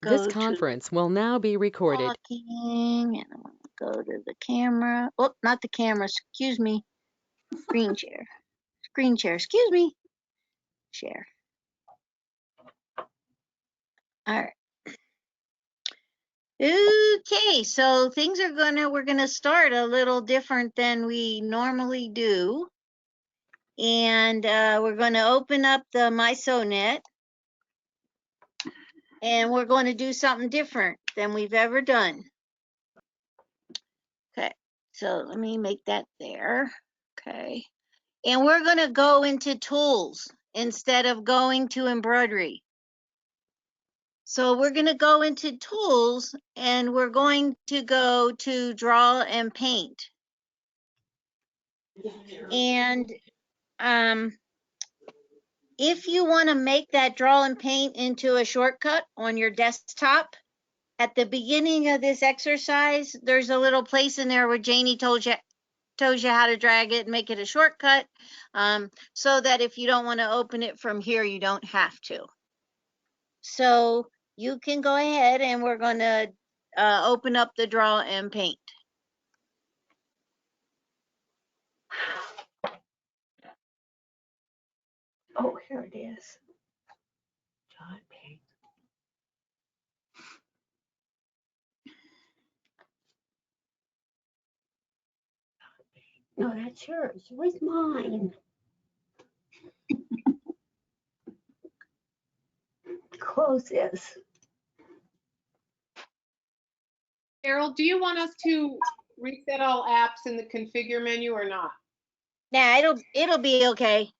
This go to conference will now be recorded. talking, and I'm going to go to the camera. Oh, not the camera, excuse me. Screen share. Screen share, excuse me. Share. All right. Okay, so we're gonna start a little different than we normally do. And we're gonna open up the My Sewnet. And we're going to do something different than we've ever done. Okay, so let me make that there. Okay, and we're going to go into tools instead of going to embroidery. So we're going to go into tools and we're going to go to draw and paint. And if you want to make that draw and paint into a shortcut on your desktop, at the beginning of this exercise, there's a little place in there where Janie tells you how to drag it and make it a shortcut, so that if you don't want to open it from here, you don't have to. So you can go ahead and we're going to open up the draw and paint. Oh, here it is. Draw and paint. No, that's yours. Where's mine? Close this. Carol, do you want us to reset all apps in the configure menu or not? Yeah, it'll be okay.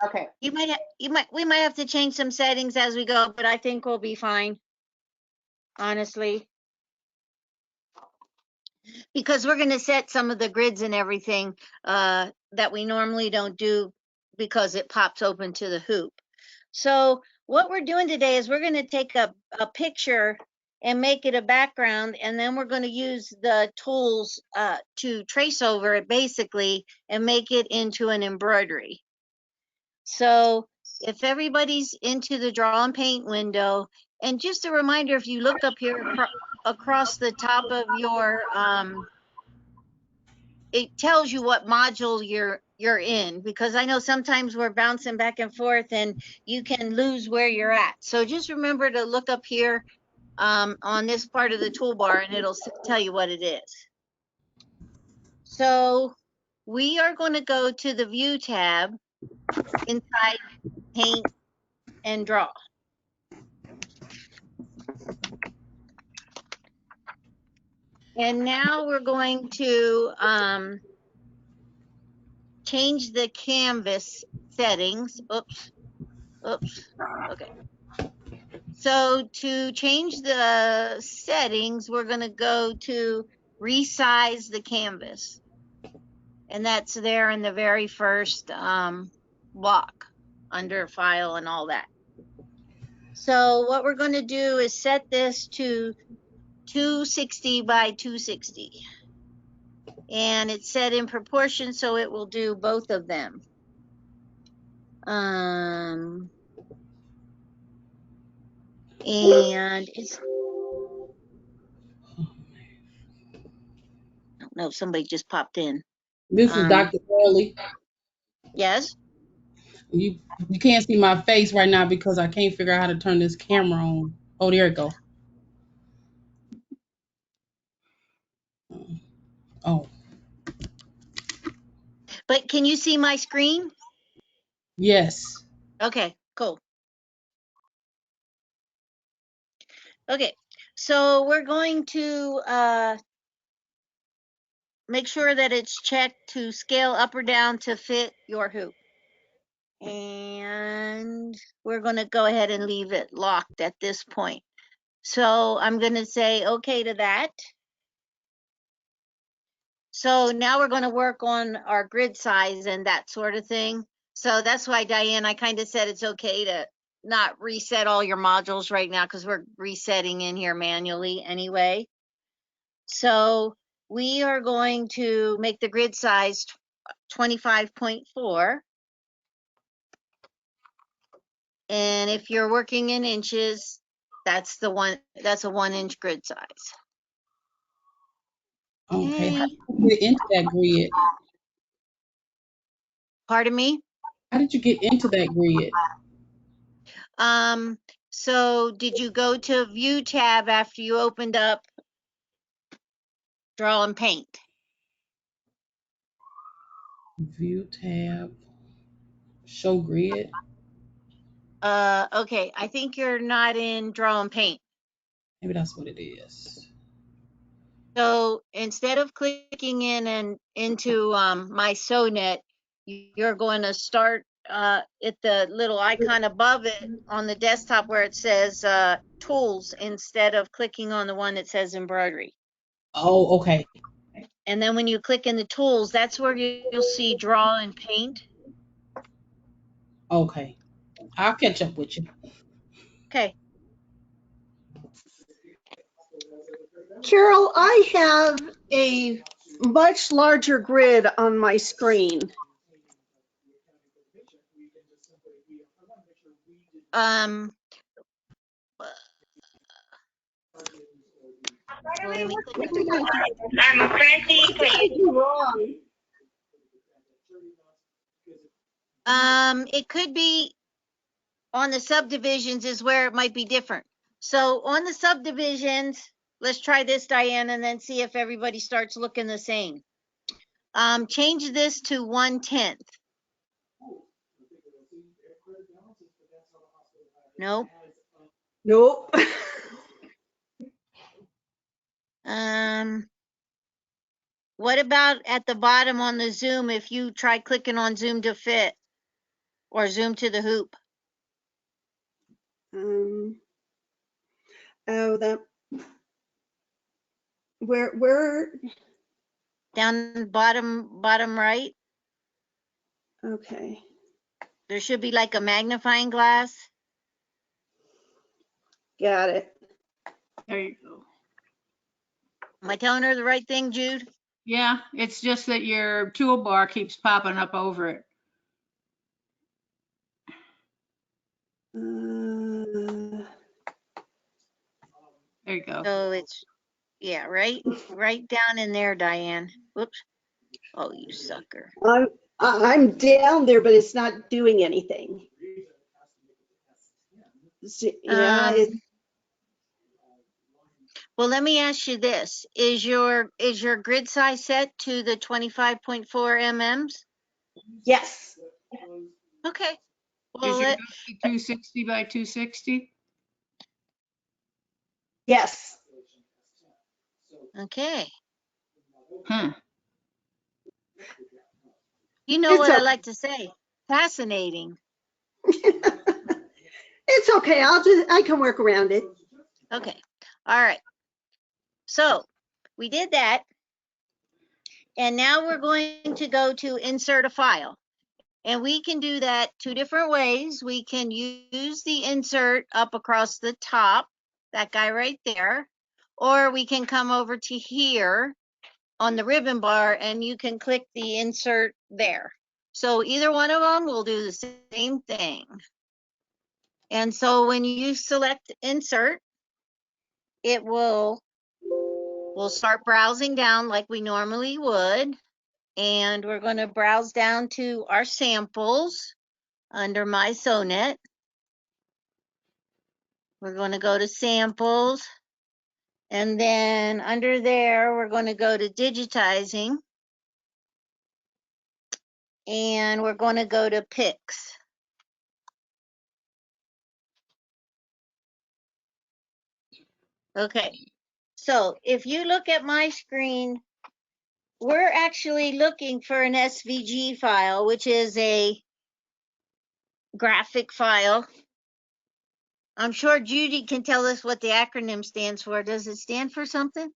Okay. We might have to change some settings as we go, but I think we'll be fine. Honestly. Because we're going to set some of the grids and everything that we normally don't do because it pops open to the hoop. So what we're doing today is we're going to take a picture and make it a background, and then we're going to use the tools to trace over it basically and make it into an embroidery. So if everybody's into the draw and paint window, and just a reminder, if you look up here across the top of your it tells you what module you're in, because I know sometimes we're bouncing back and forth and you can lose where you're at. So just remember to look up here on this part of the toolbar and it'll tell you what it is. So we are going to go to the View tab inside Paint and Draw. And now we're going to change the canvas settings. Oops. Okay. So to change the settings, we're going to go to resize the canvas. And that's there in the very first block under file and all that. So what we're going to do is set this to 260 by 260. And it's set in proportion, so it will do both of them. And it's, I don't know if somebody just popped in. This is Dr. Shirley. Yes. You can't see my face right now because I can't figure out how to turn this camera on. Oh, there it go. Oh. But can you see my screen? Yes. Okay, cool. Okay, so we're going to make sure that it's checked to scale up or down to fit your hoop. And we're going to go ahead and leave it locked at this point. So I'm going to say okay to that. So now we're going to work on our grid size and that sort of thing. So that's why, Diane, I kind of said it's okay to not reset all your modules right now because we're resetting in here manually anyway. So we are going to make the grid size 25.4. And if you're working in inches, That's the one, that's a 1-inch grid size. Okay. How Okay. did you get into that grid? Pardon me? How did you get into that grid? So did you go to View tab after you opened up Draw and Paint? View tab, show grid. Okay, I think you're not in Draw and Paint. Maybe that's what it is. So instead of clicking in and into my Sewnet, you're going to start at the little icon above it on the desktop where it says Tools, instead of clicking on the one that says Embroidery. Oh, okay. And then when you click in the Tools, that's where you'll see Draw and Paint. Okay. I'll catch up with you. Okay. Carol, I have a much larger grid on my screen. Well, let me click. What did I do wrong? It could be on the subdivisions is where it might be different. So on the subdivisions, let's try this, Diane, and then see if everybody starts looking the same. Change this to 1/10. Nope. Nope. What about at the bottom on the zoom if you try clicking on zoom to fit or zoom to the hoop? Oh, that. Where? Down bottom right, Okay. there should be like a magnifying glass. Got it. There you go. Am I telling her the right thing, Jude? Yeah, it's just that your toolbar keeps popping up over it. There you go. So it's, yeah, right down in there, Diane. Whoops. Oh, you sucker. I'm down there, but it's not doing anything. Yeah, Well, let me ask you this. Is your grid size set to the 25.4 MMs? yes. Okay. Well, Is your 260 by 260? Yes. okay. Huh. You know It's what I okay. like to say. Fascinating. It's okay. I can work around it. Okay. All right. So we did that. And now we're going to go to insert a file. And we can do that 2 different ways. We can use the insert up across the top, that guy right there, or we can come over to here on the ribbon bar and you can click the insert there. So either one of them will do the same thing. And so when you select insert, it will start browsing down like we normally would. And we're going to browse down to our samples under my Sewnet. We're going to go to samples. And then under there, we're going to go to digitizing. And we're going to go to picks. Okay. So if you look at my screen, we're actually looking for an SVG file, which is a graphic file. I'm sure Judy can tell us what the acronym stands for. Does it stand for something?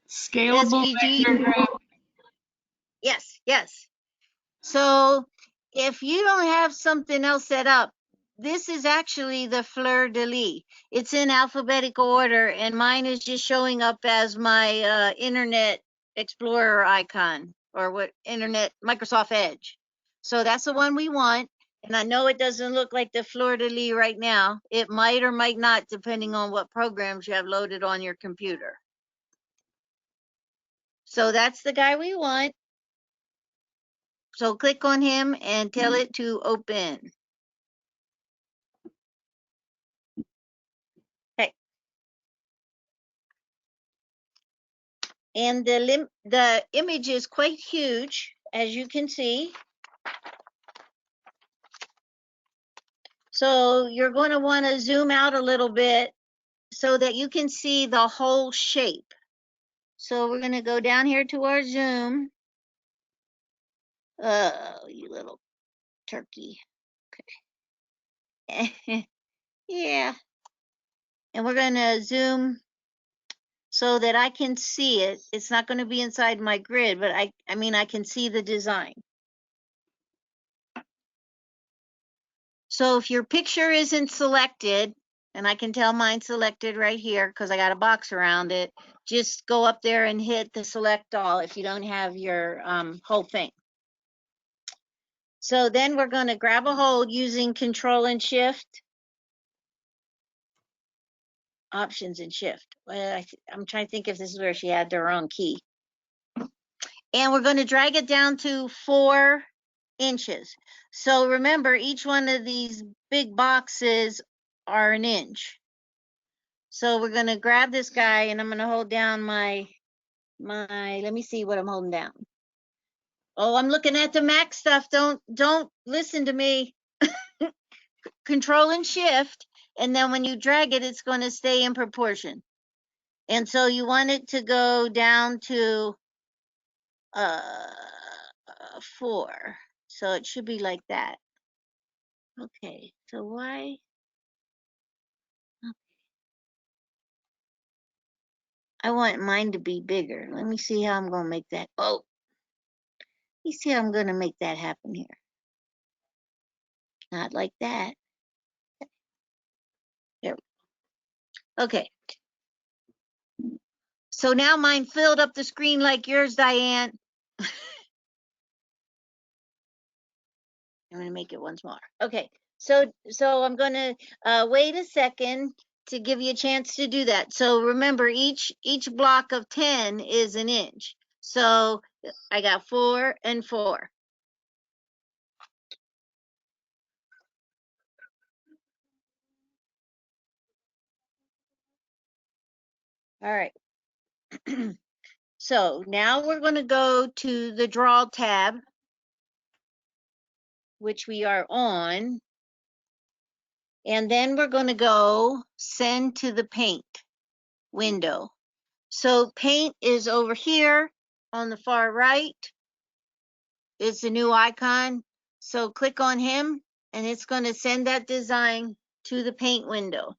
Scalable SVG? vector graph. Yes, yes. So if you don't have something else set up, this is actually the fleur-de-lis. It's in alphabetical order, and mine is just showing up as my Internet Explorer icon, or what, Internet Microsoft Edge. So that's the one we want. And I know it doesn't look like the fleur-de-lis right now. It might or might not, depending on what programs you have loaded on your computer. So that's the guy we want. So click on him and tell it to open. Okay. And the image is quite huge, as you can see. So you're going to want to zoom out a little bit so that you can see the whole shape. So we're going to go down here to our zoom. Oh, you little turkey. Okay. Yeah. And we're going to zoom so that I can see it. It's not going to be inside my grid, but I mean, I can see the design. So if your picture isn't selected, and I can tell mine's selected right here because I got a box around it, just go up there and hit the select all if you don't have your whole thing. So then we're going to grab a hold using Control and Shift, Options and Shift. Well, I'm trying to think if this is where she had their own key. And we're going to drag it down to 4 inches. So remember, each one of these big boxes are an inch. So we're going to grab this guy and I'm going to hold down my, let me see what I'm holding down. Oh, I'm looking at the Mac stuff. Don't listen to me. Control and Shift. And then when you drag it, it's going to stay in proportion. And so you want it to go down to 4. So it should be like that. Okay, so why? I want mine to be bigger. Let me see how I'm going to make that. Oh, you see how I'm going to make that happen here. Not like that. There. Okay. So now mine filled up the screen like yours, Diane. I'm going to make it once more. Okay. So I'm going to wait a second to give you a chance to do that. So remember, each block of 10 is an inch. So I got 4 and 4. All right. So now we're going to go to the Draw tab, which we are on. And then we're going to go Send to the Paint window. So Paint is over here on the far right. It's a new icon. So click on him and it's going to send that design to the Paint window.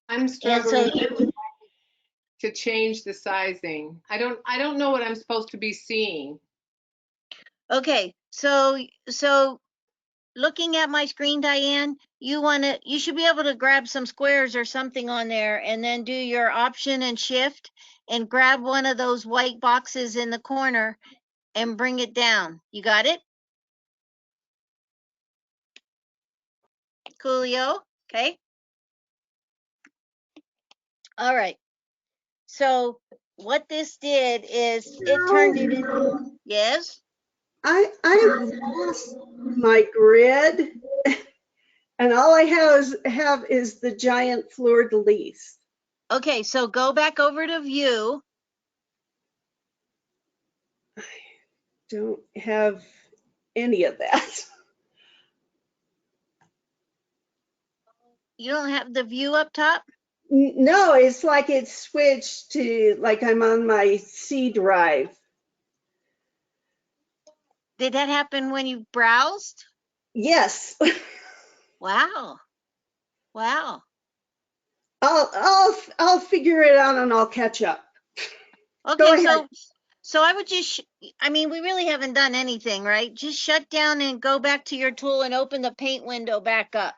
I'm struggling to change the sizing. I don't know what I'm supposed to be seeing. Okay, so looking at my screen, Diane, you should be able to grab some squares or something on there and then do your Option and Shift and grab one of those white boxes in the corner and bring it down. You got it? Coolio. Okay. All right. So what this did is it turned it into, yes? I've lost my grid, and all I have is the giant fleur-de-lis. Okay, so go back over to View. Don't have any of that. You don't have the View up top? No, it's like it's switched to like I'm on my C drive. Did that happen when you browsed? Yes. Wow. Wow. I'll figure it out and I'll catch up. Go Okay, ahead. so I would just, I mean, we really haven't done anything, right? Just shut down and go back to your tool and open the paint window back up.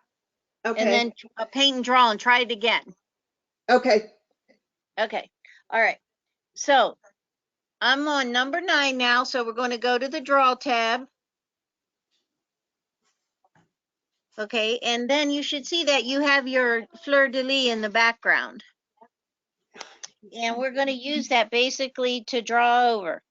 And Okay. then paint and draw and try it again. Okay. Okay. All right. So I'm on number 9 now, so we're going to go to the Draw tab. Okay, and then you should see that you have your fleur-de-lis in the background. And we're going to use that basically to draw over.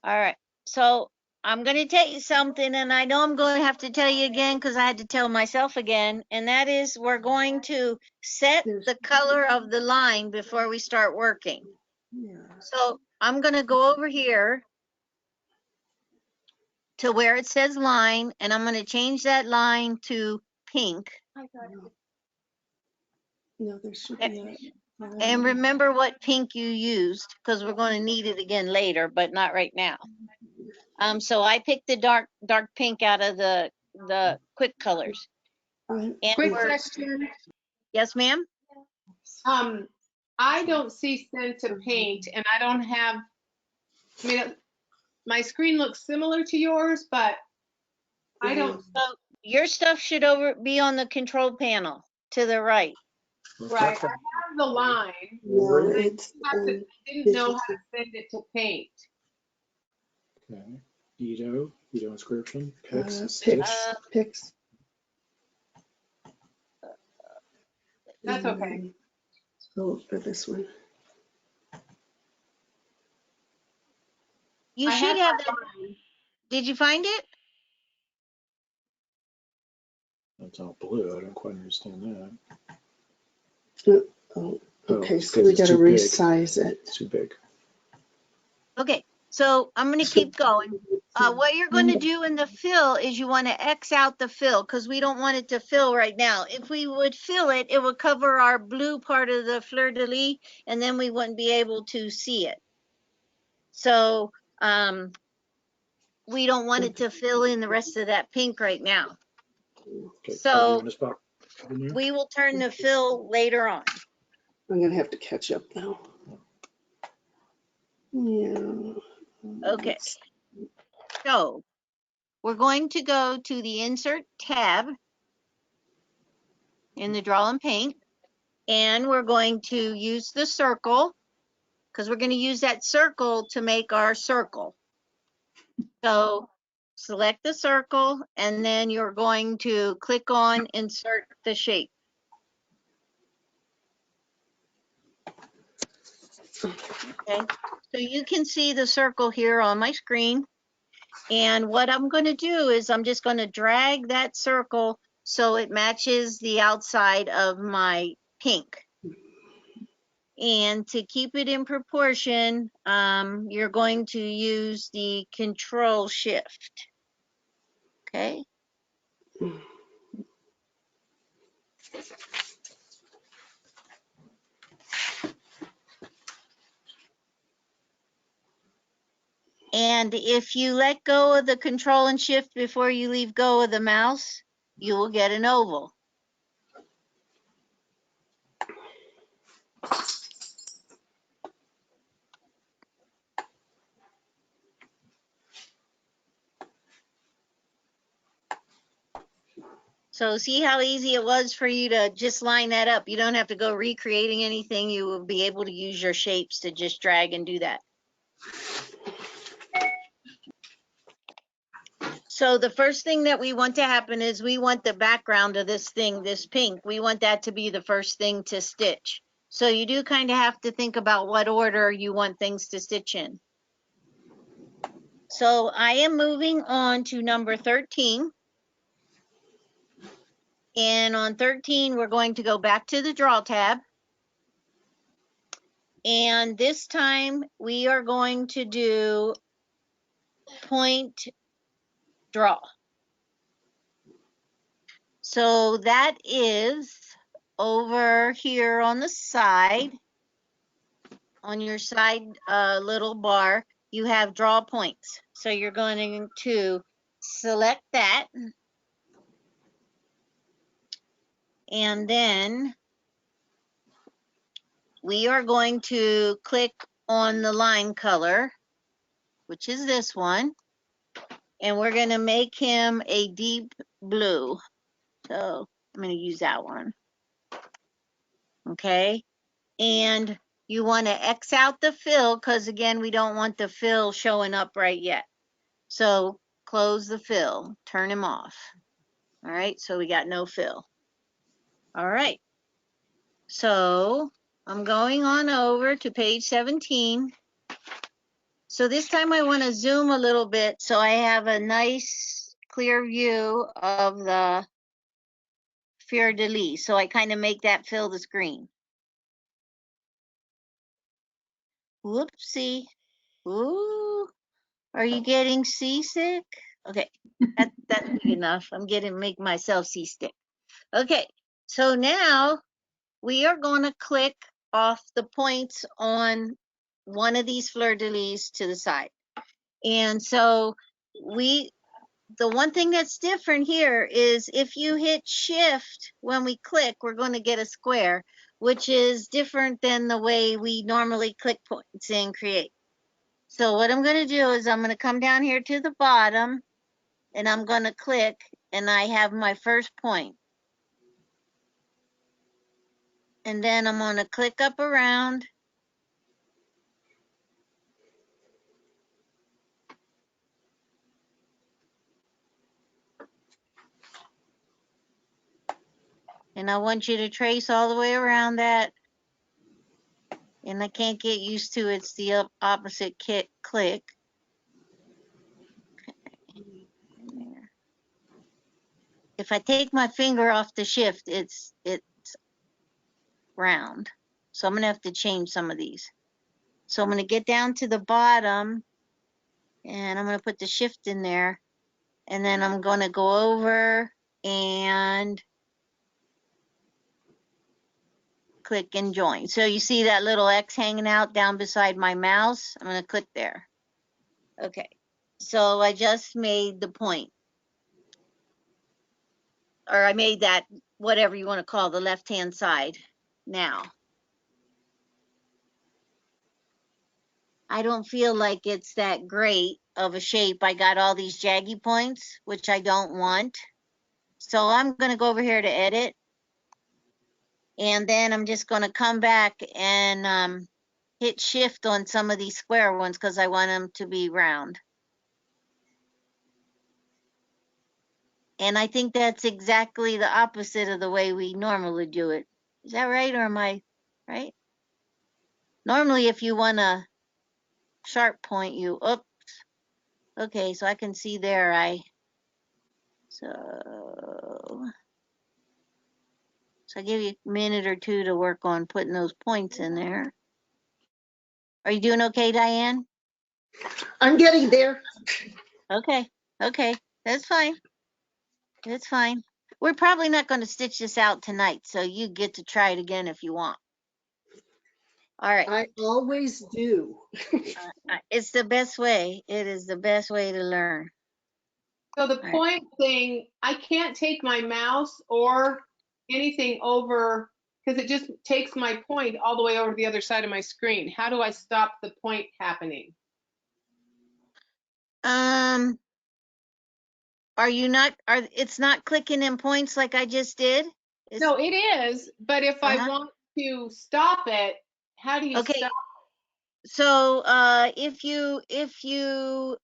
All right, so I'm going to tell you something, and I know I'm going to have to tell you again because I had to tell myself again, and that is we're going to set the color of the line before we start working. So I'm going to go over here to where it says line, and I'm going to change that line to pink. No, there should be And remember what pink you used because we're going to need it again later, but not right now. So I picked the dark pink out of the quick colors. And Quick question. Yes, ma'am. I don't see send to paint, and I don't have. I mean, my screen looks similar to yours, but I don't. So your stuff should be on the control panel to the right. Right, I have the line. No, I it's didn't know how to send it to paint. Okay. Edo inscription. pix. That's okay. So for this one. You should have that. Did you find it? That's all blue. I don't quite understand that. Oh, Oh, okay, it's so 'cause we it's got to too big. resize it. It's too big. Okay, so I'm going to keep going. What you're going to do in the fill is you want to X out the fill because we don't want it to fill right now. If we would fill it, it would cover our blue part of the fleur-de-lis, and then we wouldn't be able to see it. So we don't want it to fill in the rest of that pink right now. Okay. So spot we will turn the fill later on. I'm going to have to catch up now. Yeah. Okay. So we're going to go to the Insert tab in the Draw and Paint, and we're going to use the circle because we're going to use that circle to make our circle. So select the circle, and then you're going to click on Insert the Shape. Okay, so you can see the circle here on my screen. And what I'm going to do is I'm just going to drag that circle so it matches the outside of my pink. And to keep it in proportion, you're going to use the Control Shift. Okay. And if you let go of the Control and Shift before you leave go of the mouse, you will get an oval. So see how easy it was for you to just line that up. You don't have to go recreating anything. You will be able to use your shapes to just drag and do that. So the first thing that we want to happen is we want the background of this thing, this pink, we want that to be the first thing to stitch. So you do kind of have to think about what order you want things to stitch in. So I am moving on to number 13. And on 13, we're going to go back to the Draw tab. And this time we are going to do Point Draw. So that is over here on the side, on your side little bar, you have draw points. So you're going to select that. And then we are going to click on the line color, which is this one. And we're going to make him a deep blue. So I'm going to use that one. Okay. And You want to X out the fill because again, we don't want the fill showing up right yet. So close the fill, turn him off. All right, so we got no fill. All right, so I'm going on over to page 17. So this time I want to zoom a little bit so I have a nice clear view of the fleur-de-lis. So I kind of make that fill the screen. Whoopsie. Ooh, are you getting seasick? Okay, that's big enough. I'm make myself seasick. Okay, so now we are going to click off the points on one of these fleur-de-lis to the side. And so the one thing that's different here is if you hit shift when we click, we're going to get a square, which is different than the way we normally click points and create. So what I'm going to do is I'm going to come down here to the bottom and I'm going to click and I have my first point. And then I'm going to click up around. And I want you to trace all the way around that. And I can't get used to it's the opposite click. If I take my finger off the shift, it's round. So I'm going to have to change some of these. So I'm going to get down to the bottom and I'm going to put the shift in there. And then I'm going to go over and click and join. So you see that little X hanging out down beside my mouse? I'm going to click there. Okay. So I just made the point. Or I made that, whatever you want to call the left-hand side. Now, I don't feel like it's that great of a shape. I got all these jaggy points, which I don't want. So I'm going to go over here to edit. And then I'm just going to come back and hit shift on some of these square ones because I want them to be round. And I think that's exactly the opposite of the way we normally do it. Is that right, or am I right? Normally, if you want a sharp point, oops. Okay, so I can see there, so I give you a minute or two to work on putting those points in there. Are you doing okay, Diane? I'm getting there. Okay, that's fine. That's fine. We're probably not going to stitch this out tonight, so you get to try it again if you want. All right. I always do. It's the best way. It is the best way to learn. So the All point thing, I can't take my mouse or anything over because it just takes my point all the way over to the other side of my screen. How do I stop the point happening? Are you not, it's not clicking in points like I just did? No, it is, but if I want to stop it, how do you Okay. stop? So if you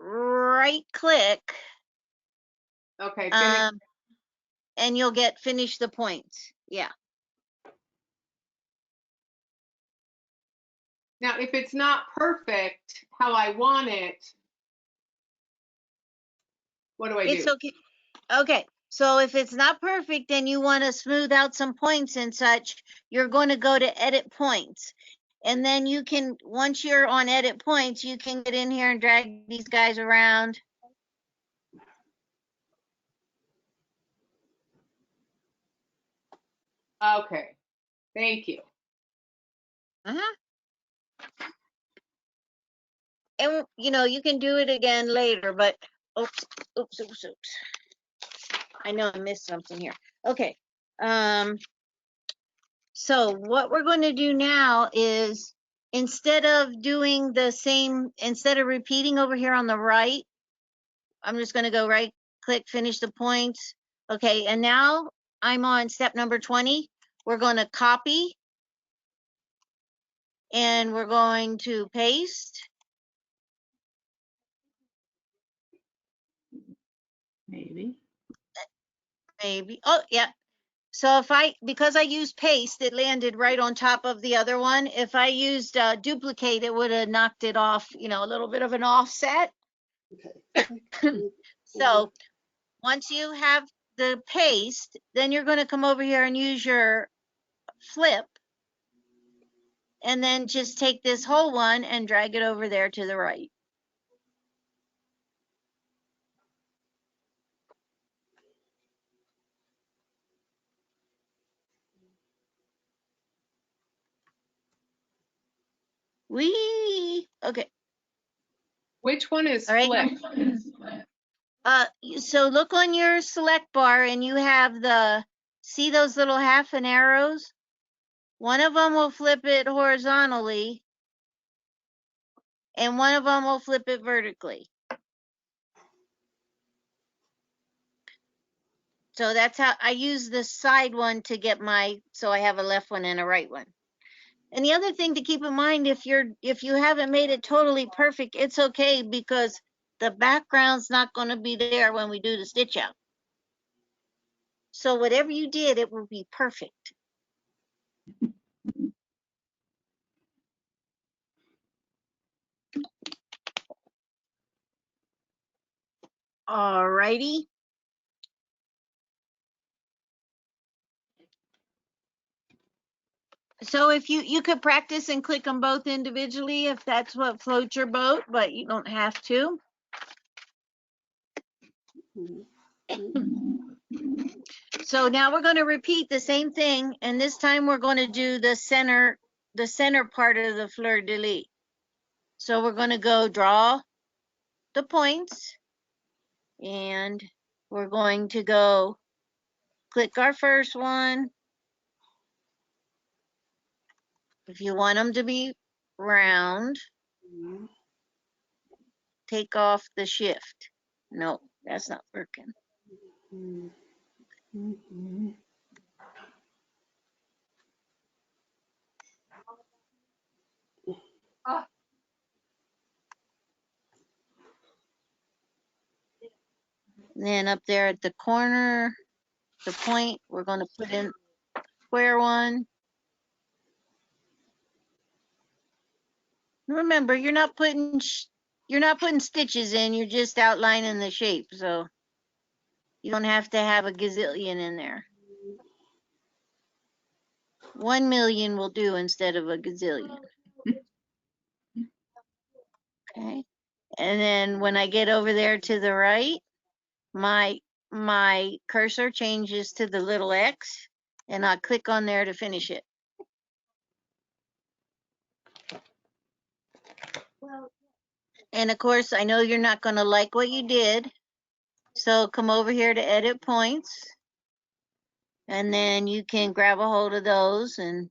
right click, Okay, finish. and you'll get finish the points. Yeah. Now, if it's not perfect how I want it, what do I It's do? okay. Okay. So if it's not perfect and you want to smooth out some points and such, you're going to go to edit points. And then you can, once you're on edit points, you can get in here and drag these guys around. Okay, thank you. And you can do it again later, but oops. I know I missed something here. Okay. So what we're going to do now is instead of repeating over here on the right, I'm just going to go right click, finish the points. Okay. And now I'm on step number 20. We're going to copy and we're going to paste, Maybe. maybe. Oh, yeah. So because I used paste, it landed right on top of the other one. If I used duplicate, it would have knocked it off, a little bit of an offset. Okay. So once you have the paste, then you're going to come over here and use your flip, and then just take this whole one and drag it over there to the right. Whee! Okay. Which one is All right. flip? So look on your select bar and you have see those little half an arrows? One of them will flip it horizontally and one of them will flip it vertically. So that's how I use the side one to get so I have a left one and a right one. And the other thing to keep in mind, if you haven't made it totally perfect, it's okay because the background's not going to be there when we do the stitch out. So whatever you did, it will be perfect. All righty. So if you could practice and click them both individually if that's what floats your boat, but you don't have to. So now we're going to repeat the same thing, and this time we're going to do the center part of the fleur-de-lis. So we're going to go draw the points, and we're going to go click our first one. If you want them to be round, take off the shift. No, that's not working. And then up there at the corner, the point, we're going to put in square one. Remember, you're not putting stitches in, you're just outlining the shape, so you don't have to have a gazillion in there. 1 million will do instead of a gazillion. Okay. And then when I get over there to the right, my cursor changes to the little X, and I'll click on there to finish it. And of course, I know you're not going to like what you did, so come over here to edit points, and then you can grab a hold of those and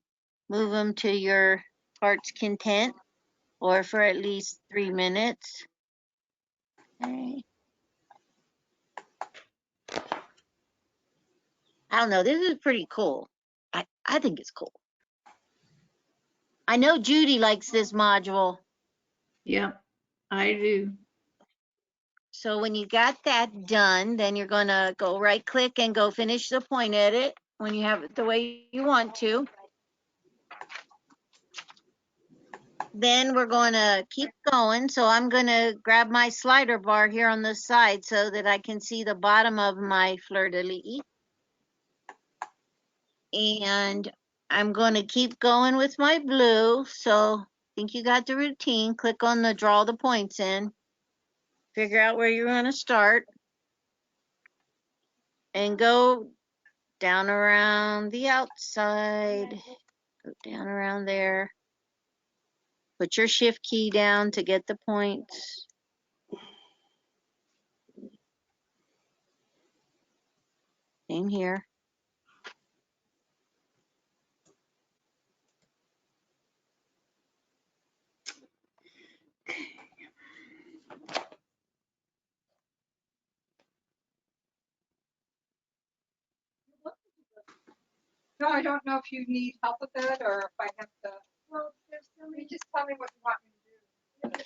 move them to your heart's content, or for at least 3 minutes. Okay. I don't know, this is pretty cool. I think it's cool. I know Judy likes this module. Yep, I do. So when you got that done, then you're going to go right click and go finish the point edit when you have it the way you want to. Then we're going to keep going. So I'm going to grab my slider bar here on the side so that I can see the bottom of my fleur-de-lis. And I'm going to keep going with my blue. So I think you got the routine. Click on the draw the points in. Figure out where you're going to start. And go down around the outside. Go down around there. Put your shift key down to get the points. Same here. No, I don't know if you need help with that or if I have to. You just tell me what you want me to do.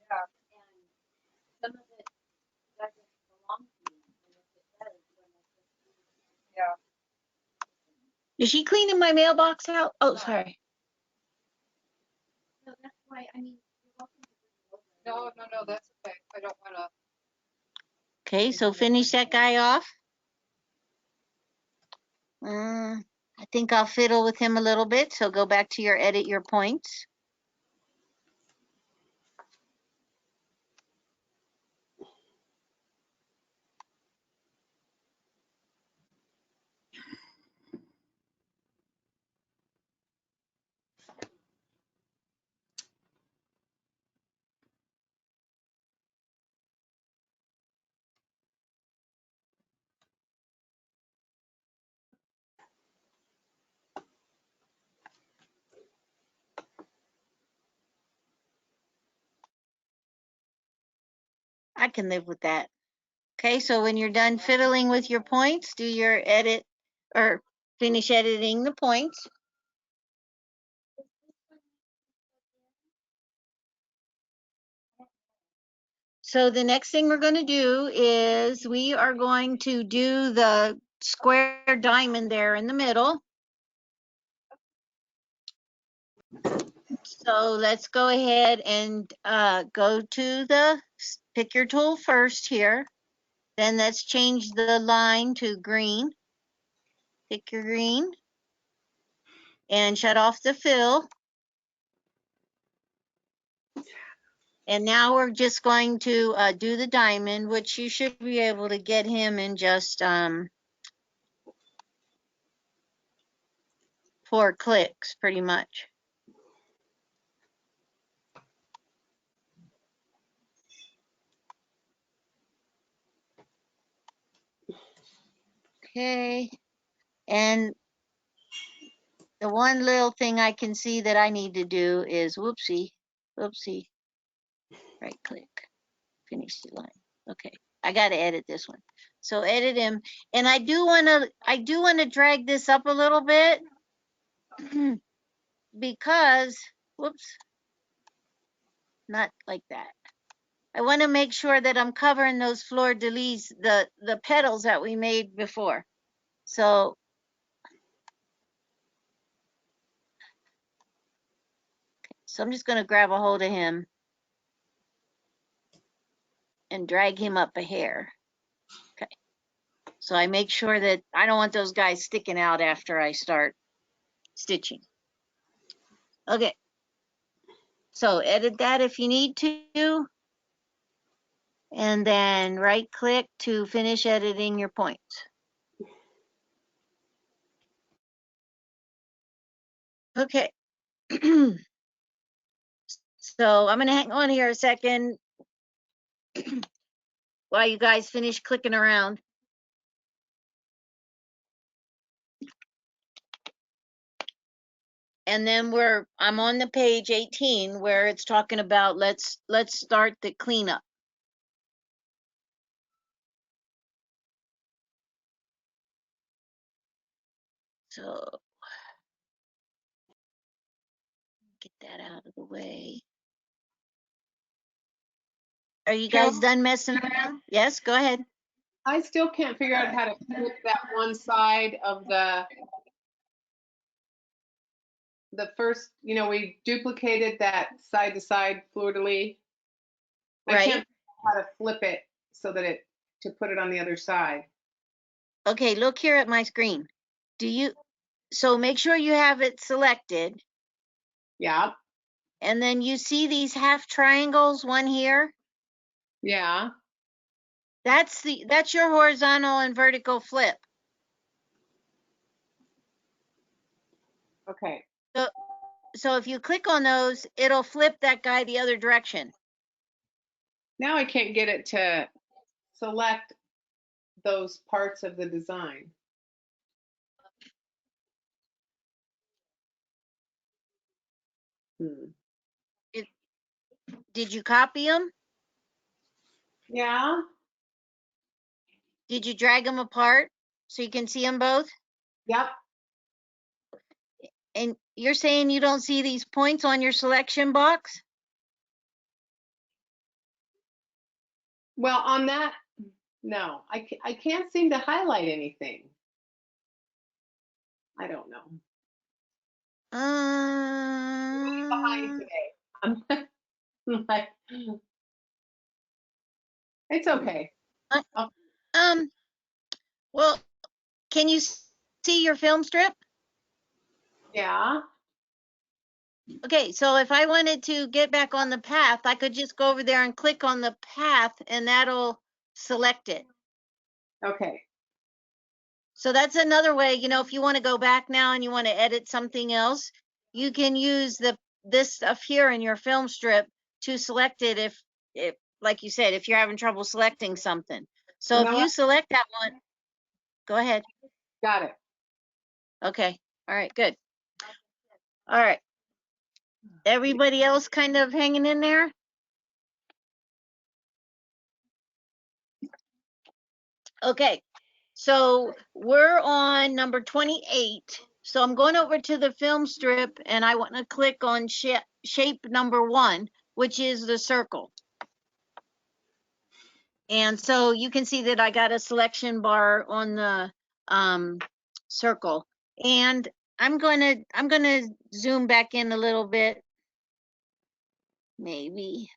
Yeah. Yeah. Is she cleaning my mailbox out? Oh, sorry. No, that's okay. I don't want to. Okay, so finish that guy off. I think I'll fiddle with him a little bit. So go back to your edit your points. I can live with that. Okay, so when you're done fiddling with your points, do your edit or finish editing the points. So the next thing we're going to do is we are going to do the square diamond there in the middle. So let's go ahead and go to the pick your tool first here. Then let's change the line to green. Pick your green and shut off the fill. And now we're just going to do the diamond, which you should be able to get him in just 4 clicks, pretty much. Okay. And the one little thing I can see that I need to do is whoopsie, right click, finish the line. Okay, I got to edit this one. So edit him, and I do want to drag this up a little bit because whoops, not like that. I want to make sure that I'm covering those fleur de lis, the petals that we made before. So I'm just going to grab a hold of him and drag him up a hair. Okay. So I make sure that I don't want those guys sticking out after I start stitching. Okay. So edit that if you need to. And then right click to finish editing your points. Okay. So I'm going to hang on here a second while you guys finish clicking around. And then I'm on the page 18 where it's talking about let's start the cleanup. So get that out of the way. Are you guys done messing around? Yes, go ahead. I still can't figure out how to flip that one side of the first, we duplicated that side to side fleur de lis. I Right. can't figure out how to flip it so that to put it on the other side. Okay, look here at my screen. So make sure you have it selected. Yeah. And then you see these half triangles, one here. Yeah. That's your horizontal and vertical flip. Okay. So if you click on those, it'll flip that guy the other direction. Now I can't get it to select those parts of the design. Did you copy them? Yeah. Did you drag them apart so you can see them both? Yep. And you're saying you don't see these points on your selection box? Well, on that, no, I can't seem to highlight anything. I don't know. Behind today. I'm like, it's okay. Um, well, can you see your film strip? Yeah. Okay, so if I wanted to get back on the path, I could just go over there and click on the path and that'll select it. Okay. So that's another way, you know, if you want to go back now and you want to edit something else, you can use this stuff here in your film strip to select it if like you said, if you're having trouble selecting something. So You if know you what? select that one, go ahead. Got it. Okay. All right, good. All right. Everybody else kind of hanging in there? Okay. So we're on number 28. So I'm going over to the film strip and I want to click on shape number 1, which is the circle. And so you can see that I got a selection bar on the circle. And I'm gonna zoom back in a little bit. Maybe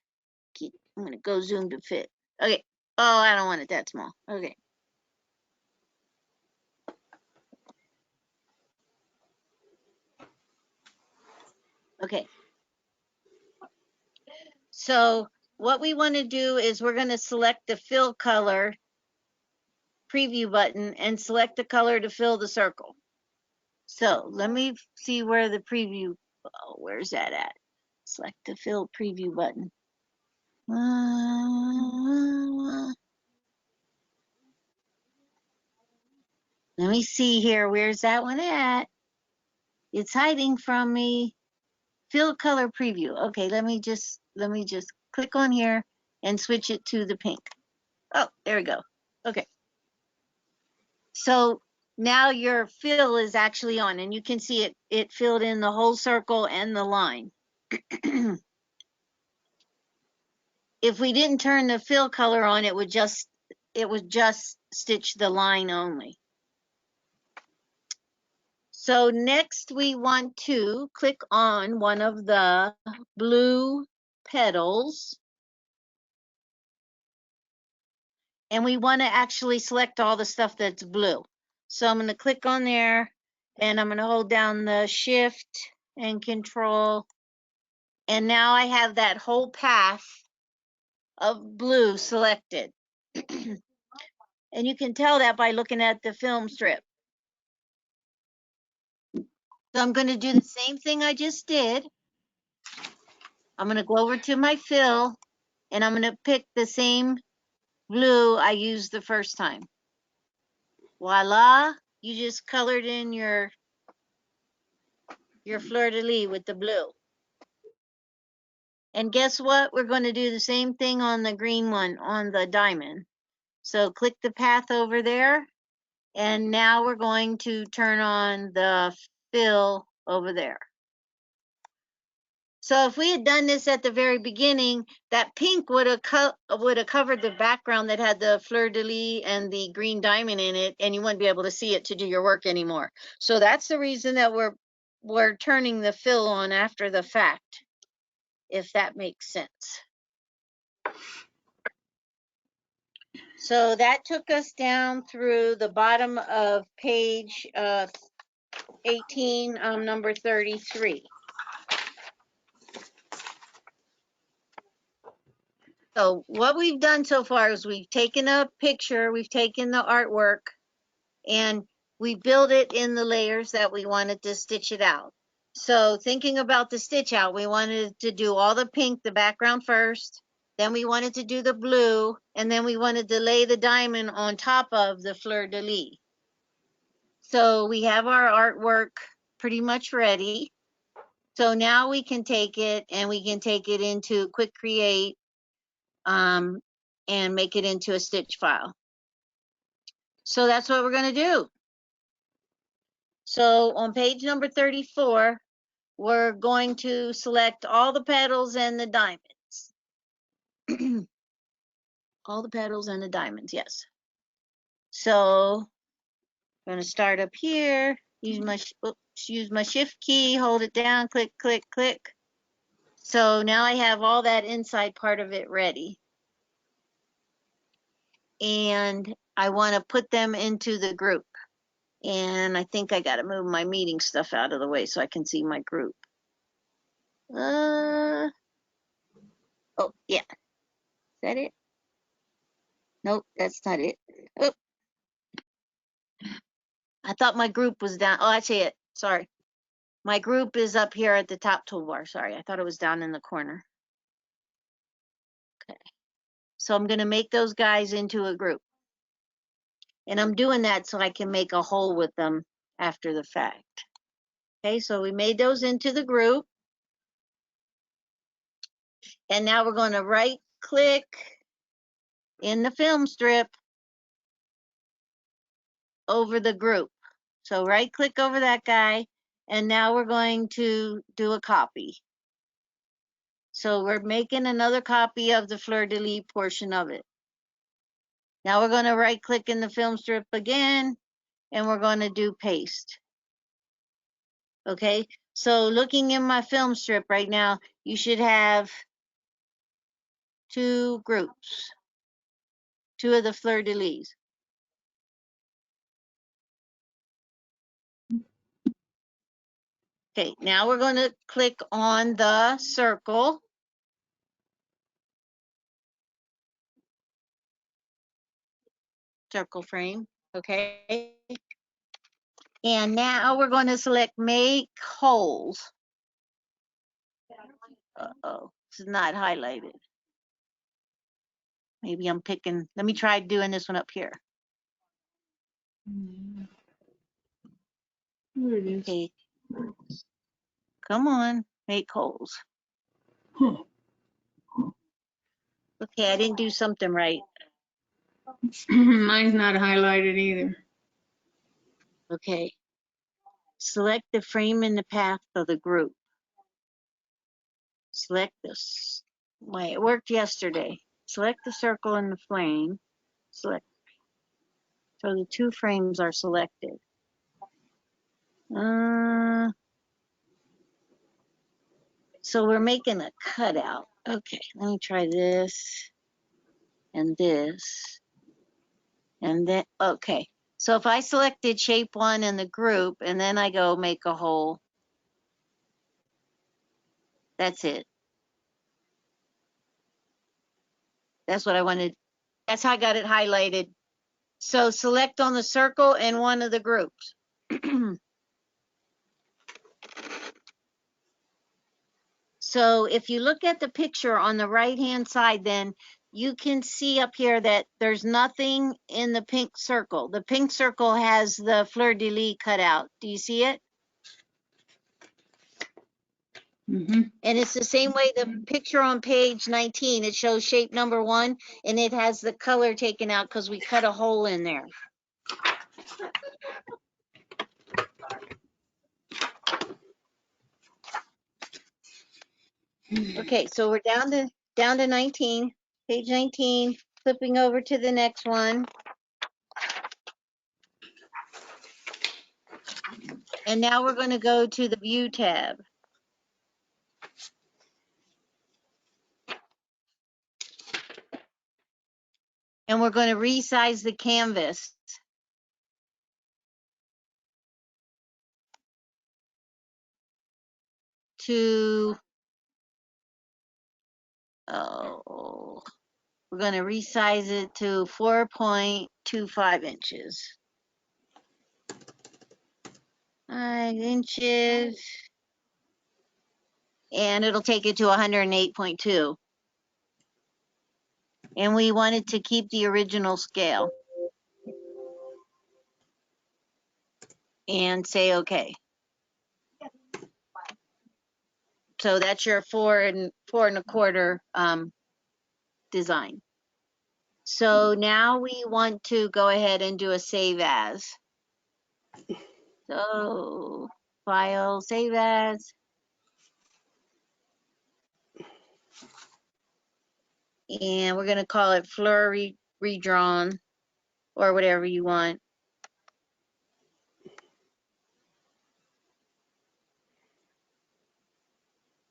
I'm gonna go zoom to fit. Okay. Oh, I don't want it that small. Okay. Okay. So what we want to do is we're going to select the fill color preview button and select the color to fill the circle. So let me see where the preview, oh, where's that at? Select the fill preview button. Let me see here. Where's that one at? It's hiding from me. Fill color preview. Okay, let me just click on here and switch it to the pink. Oh, there we go. Okay. So now your fill is actually on and you can see it filled in the whole circle and the line. If we didn't turn the fill color on, it would just stitch the line only. So next we want to click on one of the blue petals. And we want to actually select all the stuff that's blue. So I'm going to click on there and I'm going to hold down the shift and control. And now I have that whole path of blue selected. And you can tell that by looking at the film strip. So I'm going to do the same thing I just did. I'm going to go over to my fill and I'm going to pick the same blue I used the first time. Voila, you just colored in your fleur-de-lis with the blue. And guess what? We're going to do the same thing on the green one, on the diamond. So click the path over there. And now we're going to turn on the fill over there. So if we had done this at the very beginning, that pink would have covered the background that had the fleur-de-lis and the green diamond in it, and you wouldn't be able to see it to do your work anymore. So that's the reason that we're turning the fill on after the fact, if that makes sense. So that took us down through the bottom of page 18, number 33. So what we've done so far is we've taken a picture, we've taken the artwork, and we built it in the layers that we wanted to stitch it out. So thinking about the stitch out, we wanted to do all the pink, the background first, then we wanted to do the blue, and then we wanted to lay the diamond on top of the fleur-de-lis. So we have our artwork pretty much ready. So now we can take it and we can take it into Quick Create and make it into a stitch file. So that's what we're going to do. So on page number 34, we're going to select all the petals and the diamonds. All the petals and the diamonds, yes. So I'm going to start up here, use my shift key, hold it down, click, click, click. So now I have all that inside part of it ready. And I want to put them into the group. And I think I got to move my meeting stuff out of the way so I can see my group. Oh, yeah. Is that it? Nope, that's not it. Oh, I thought my group was down. Oh, I see it. Sorry. My group is up here at the top toolbar. Sorry, I thought it was down in the corner. Okay. So I'm going to make those guys into a group. And I'm doing that so I can make a whole with them after the fact. Okay, so we made those into the group. And now we're going to right click in the film strip over the group. So right click over that guy. And now we're going to do a copy. So we're making another copy of the fleur-de-lis portion of it. Now we're going to right click in the film strip again, and we're going to do paste. Okay, so looking in my film strip right now, you should have two groups, two of the fleur-de-lis. Okay, now we're going to click on the circle. Circle frame, okay? And now we're going to select make holes. Uh-oh, this is not highlighted. Maybe I'm picking, let me try doing this one up here. Here it is. Okay, come on, make holes. Okay, I didn't do something right. Mine's not highlighted either. Okay, select the frame and the path of the group. Select this. Wait, it worked yesterday. Select the circle and the flame. Select. So the two frames are selected. So we're making a cutout. Okay, let me try this and this. And then, okay. So if I selected shape one in the group and then I go make a hole, that's it. That's what I wanted. That's how I got it highlighted. So select on the circle and one of the groups. So if you look at the picture on the right-hand side, then you can see up here that there's nothing in the pink circle. The pink circle has the fleur-de-lis cut out. Do you see it? Mm-hmm. And it's the same way the picture on page 19, it shows shape number 1, and it has the color taken out because we cut a hole in there. Okay, so we're down to 19, page 19, flipping over to the next one. And now we're going to go to the View tab. And we're going to resize the canvas. To, we're going to resize it to 4.25 inches. 5 inches. And it'll take it to 108.2. And we wanted to keep the original scale. And say okay. So that's your 4 1/4 design. So now we want to go ahead and do a save as. So file, save as. And we're going to call it Fleur Redrawn or whatever you want.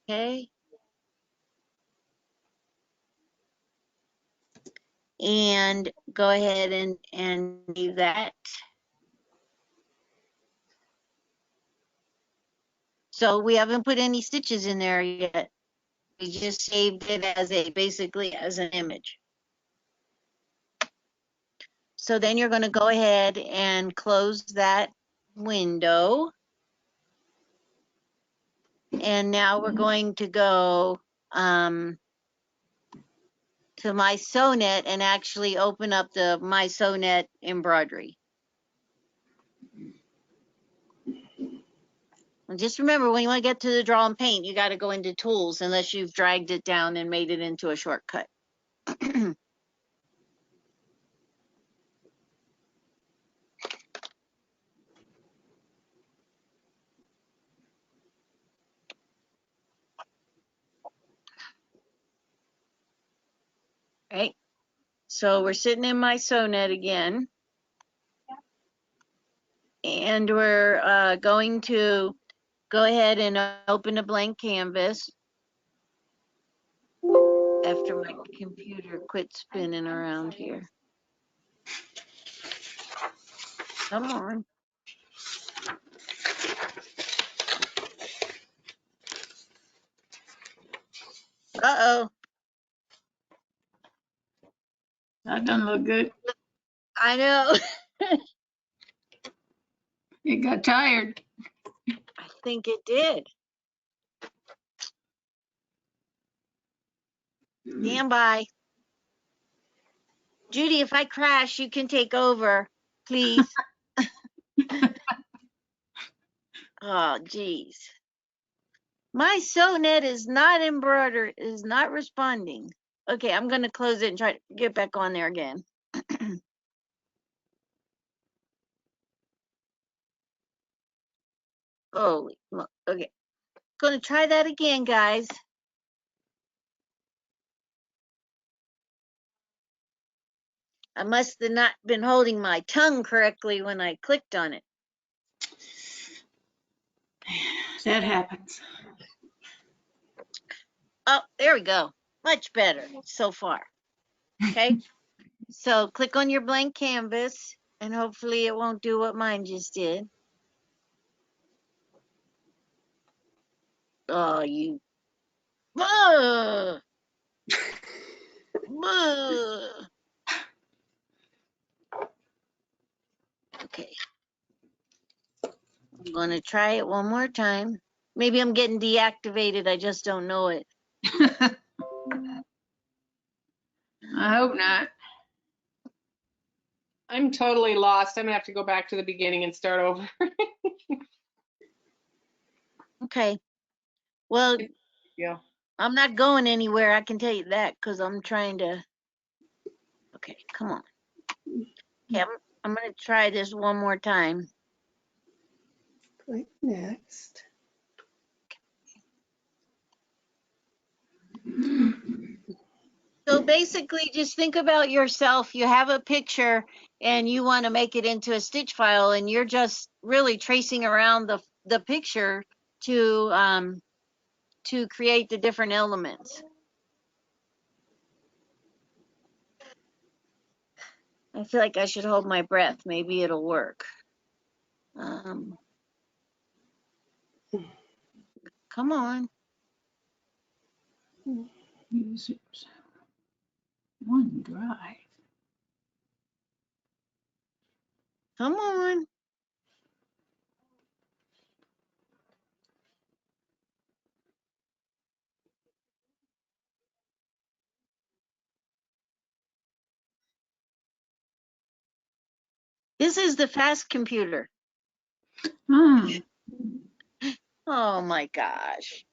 Okay. And go ahead and do that. So we haven't put any stitches in there yet. We just saved it as basically as an image. So then you're going to go ahead and close that window. And now we're going to go to my Sewnet and actually open up the my Sewnet Embroidery. And just remember, when you want to get to the draw and paint, you got to go into tools unless you've dragged it down and made it into a shortcut. Right? So we're sitting in my Sewnet again. And we're going to go ahead and open a blank canvas after my computer quit spinning around here. Come on. Uh-oh. That doesn't look good. I know. It got tired. I think it did. Stand by. Judy, if I crash, you can take over, please. Oh, geez. My Sewnet is not responding. Okay, I'm going to close it and try to get back on there again. Holy, okay. Going to try that again, guys. I must have not been holding my tongue correctly when I clicked on it. That happens. Oh, there we go. Much better so far. Okay. So click on your blank canvas and hopefully it won't do what mine just did. Oh, you. Ugh. Ugh. Okay. I'm going to try it one more time. Maybe I'm getting deactivated. I just don't know it. I hope not. I'm totally lost. I'm gonna have to go back to the beginning and start over. Okay. Well, Yeah. I'm not going anywhere. I can tell you that because I'm trying to. Okay, come on. Okay, I'm going to try this one more time. Click next. So basically, just think about yourself. You have a picture and you want to make it into a stitch file, and you're just really tracing around the picture to create the different elements. I feel like I should hold my breath. Maybe it'll work. Come on. Users. OneDrive. Come on. This is the fast computer. Hmm. Oh my gosh.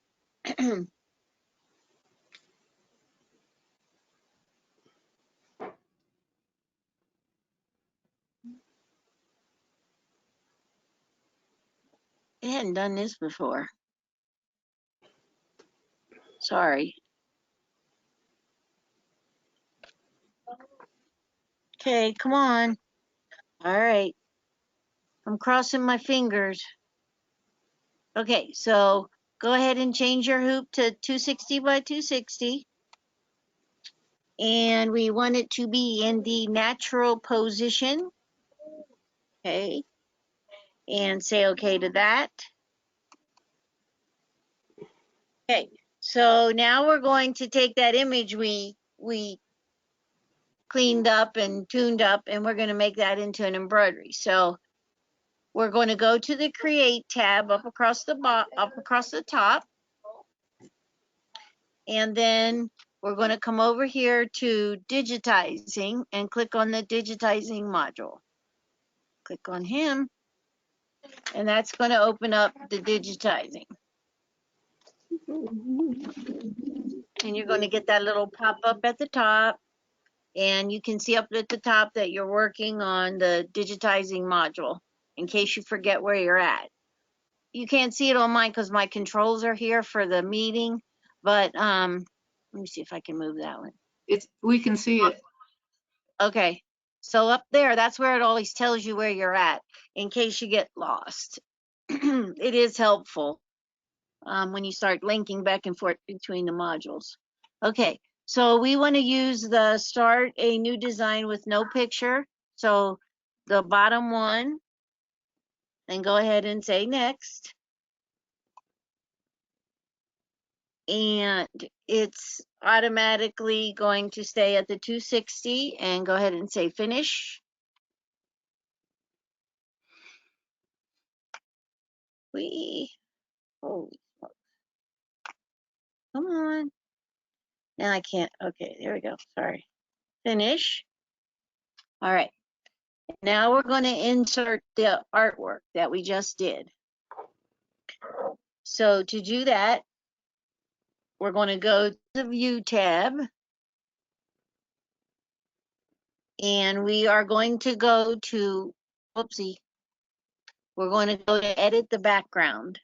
I hadn't done this before. Sorry. Okay, come on. All right. I'm crossing my fingers. Okay, so go ahead and change your hoop to 260 by 260. And we want it to be in the natural position. Okay. And say okay to that. Okay, so now we're going to take that image we cleaned up and tuned up, and we're going to make that into an embroidery. So we're going to go to the Create tab up across the top, and then we're going to come over here to Digitizing and click on the Digitizing module. Click on him, and that's going to open up the Digitizing. And you're going to get that little pop-up at the top. And you can see up at the top that you're working on the digitizing module in case you forget where you're at. You can't see it on mine because my controls are here for the meeting, but let me see if I can move that one. We can see it. Okay, so up there, that's where it always tells you where you're at in case you get lost. It is helpful when you start linking back and forth between the modules. Okay, so we want to use the start a new design with no picture. So the bottom one, and go ahead and say next. And it's automatically going to stay at the 260 and go ahead and say finish. Holy smokes. Come on. Now I can't. Okay, there we go. Sorry. Finish. All right. Now we're going to insert the artwork that we just did. So to do that, we're going to go to the View tab. And we are going to go to, whoopsie, we're going to go to Edit the Background.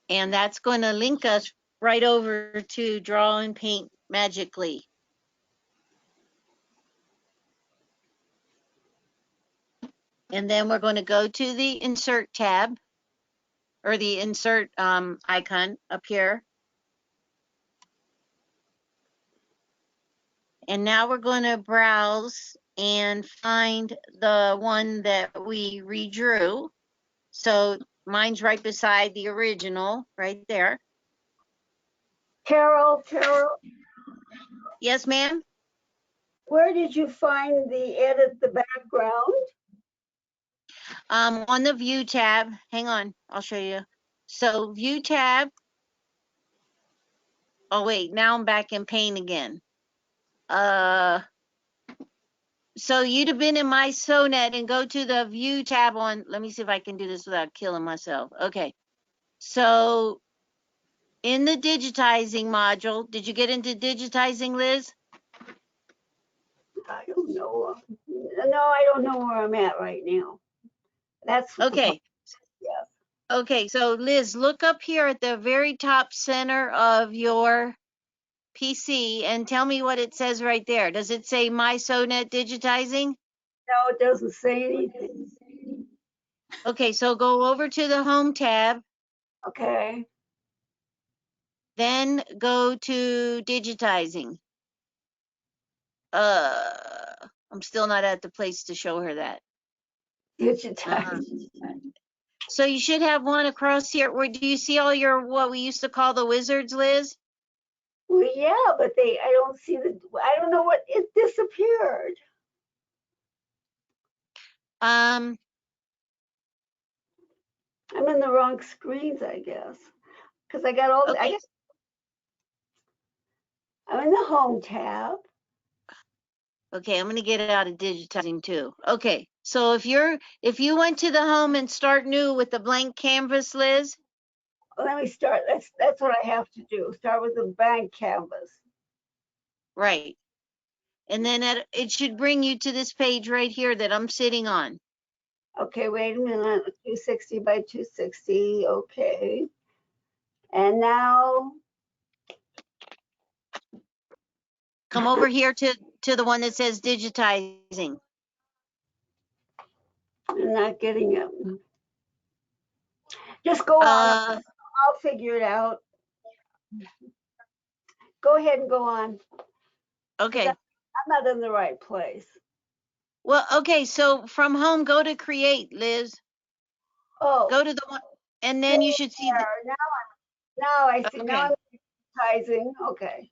And that's going to link us right over to Draw and Paint Magically. And then we're going to go to the Insert tab, or the Insert icon up here. And now we're going to browse and find the one that we redrew. So mine's right beside the original, right there. Carol, Yes, ma'am? where did you find the edit the background? On the View tab. Hang on, I'll show you. So View tab. Oh wait, now I'm back in Paint again. So you'd have been in my Sewnet and go to the View tab on, let me see if I can do this without killing myself. Okay, so in the digitizing module, did you get into digitizing, Liz? I don't know. No, I don't know where I'm at right now. That's Okay. yes. Okay, so Liz, look up here at the very top center of your PC and tell me what it says right there. Does it say My Sewnet Digitizing? No, it doesn't say anything. Okay, so go over to the Home tab, Okay. then go to Digitizing. I'm still not at the place to show her that. Digitize. So you should have one across here. Where do you see all your what we used to call the wizards, Liz? Well, yeah, but I don't see I don't know what, it disappeared. Um, I'm in the wrong screens, I guess. Because I got all, okay. I'm in the Home tab. Okay, I'm gonna get it out of digitizing too. Okay, so if you went to the home and start new with the blank canvas, Liz. Let me start. That's what I have to do. Start with the blank canvas. Right. And then it should bring you to this page right here that I'm sitting on. Okay, wait a minute. 260 by 260. Okay. And now, Come over here to the one that says digitizing. I'm not getting it. Just go on. I'll figure it out. Go ahead and go on. Okay. I'm not in the right place. Well, okay, so from home, go to create, Liz. Oh, Go to the one, and then you should see the, there. Now I see. Now okay, I'm digitizing. Okay.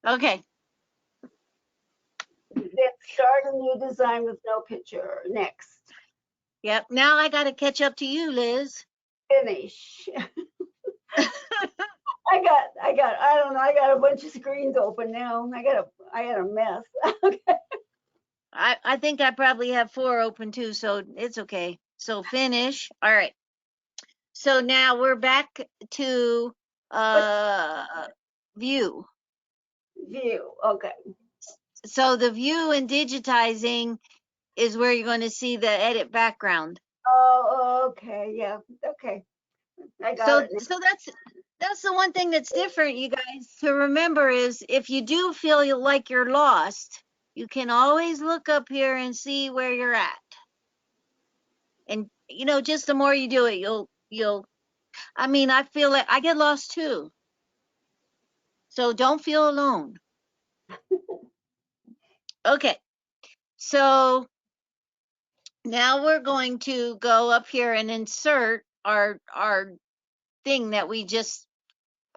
okay. Then start a new design with no picture. Next. Yep, now I got to catch up to you, Liz. Finish. I don't know. I got a bunch of screens open now. I got a mess. Okay. I think I probably have 4 open too, so it's okay. So finish. All right. So now we're back to view. View. Okay. So the view and digitizing is where you're going to see the edit background. Oh, okay. Yeah. Okay. I got So it. so that's the one thing that's different, you guys, to remember is if you do feel like you're lost, you can always look up here and see where you're at. And you know, just the more you do it, you'll I mean, I feel like I get lost too. So don't feel alone. Okay. So now we're going to go up here and insert our thing that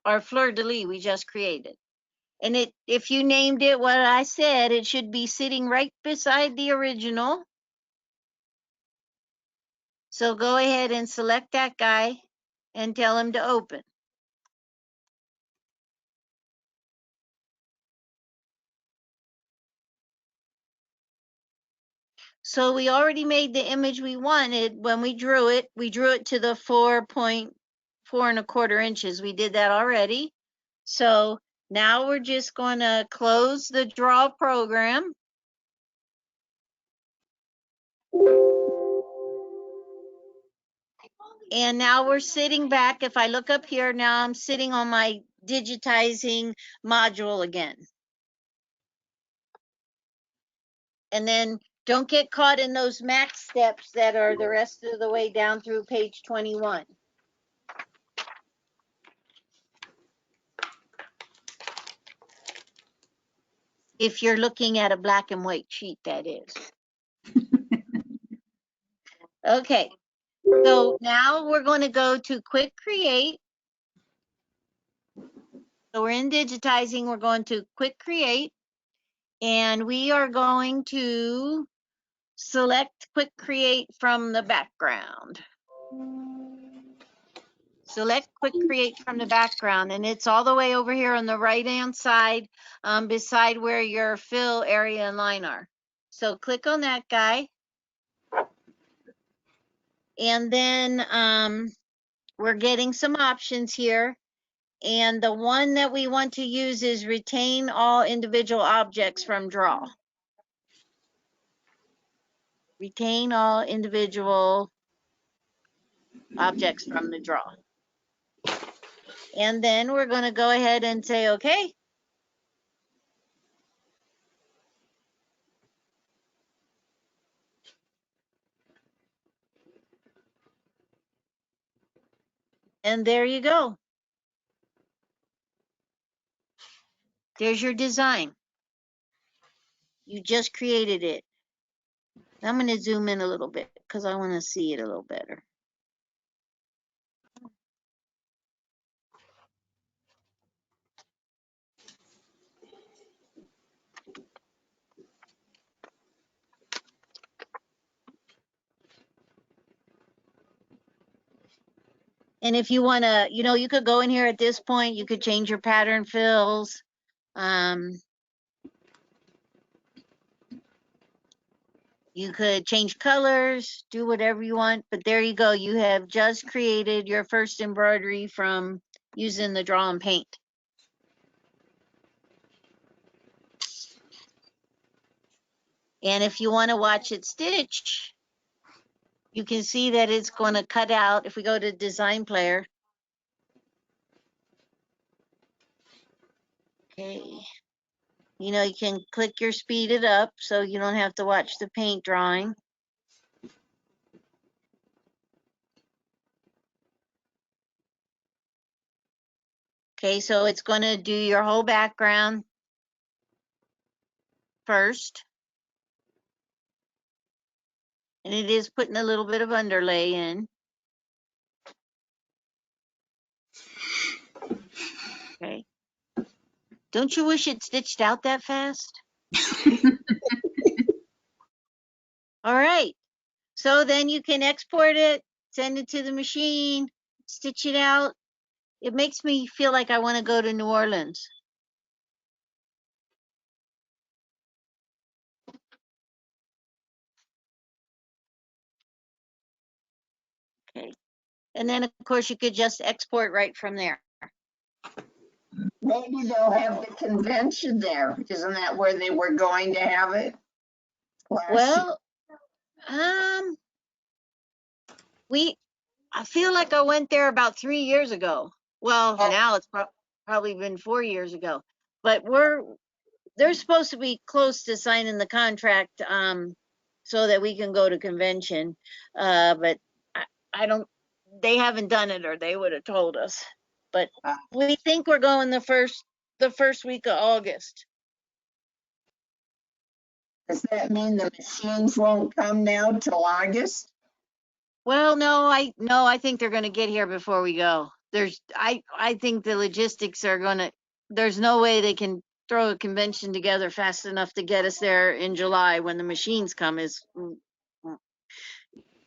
our fleur-de-lis we just created. And if you named it what I said, it should be sitting right beside the original. So go ahead and select that guy and tell him to open. So we already made the image we wanted when we drew it. We drew it to the 4.4 1/4 inches. We did that already. So now we're just going to close the draw program. And now we're sitting back. If I look up here, now I'm sitting on my digitizing module again. And then don't get caught in those max steps that are the rest of the way down through page 21. If you're looking at a black and white sheet, that is. Okay, so now we're going to go to quick create. So we're in digitizing, we're going to quick create, and we are going to select quick create from the background. Select quick create from the background, and it's all the way over here on the right hand side beside where your fill area and line are. So click on that guy, and then we're getting some options here. And the one that we want to use is retain all individual objects from draw. Retain all individual objects from the draw. And then we're going to go ahead and say, okay. And there you go. There's your design. You just created it. I'm going to zoom in a little bit because I want to see it a little better. And if you want to, you could go in here at this point. You could change your pattern fills. You could change colors, do whatever you want, but there you go. You have just created your first embroidery from using the draw and paint. And if you want to watch it stitch, you can see that it's going to cut out. If we go to Design Player. Okay. You know, you can click your speed it up so you don't have to watch the paint drawing. Okay, so it's going to do your whole background first. And it is putting a little bit of underlay in. Okay. Don't you wish it stitched out that fast? All right. So then you can export it, send it to the machine, stitch it out. It makes me feel like I want to go to New Orleans. Okay. And then, of course, you could just export right from there. Maybe they'll have the convention there. Isn't that where they were going to have it? Well, I feel like I went there about 3 years ago. Well, now it's probably been 4 years ago. But they're supposed to be close to signing the contract so that we can go to convention. But I don't, they haven't done it or they would have told us. But we think we're going the first week of August. Does that mean the machines won't come now till August? Well, no, I think they're going to get here before we go. I think the logistics are going to, there's no way they can throw a convention together fast enough to get us there in July when the machines come.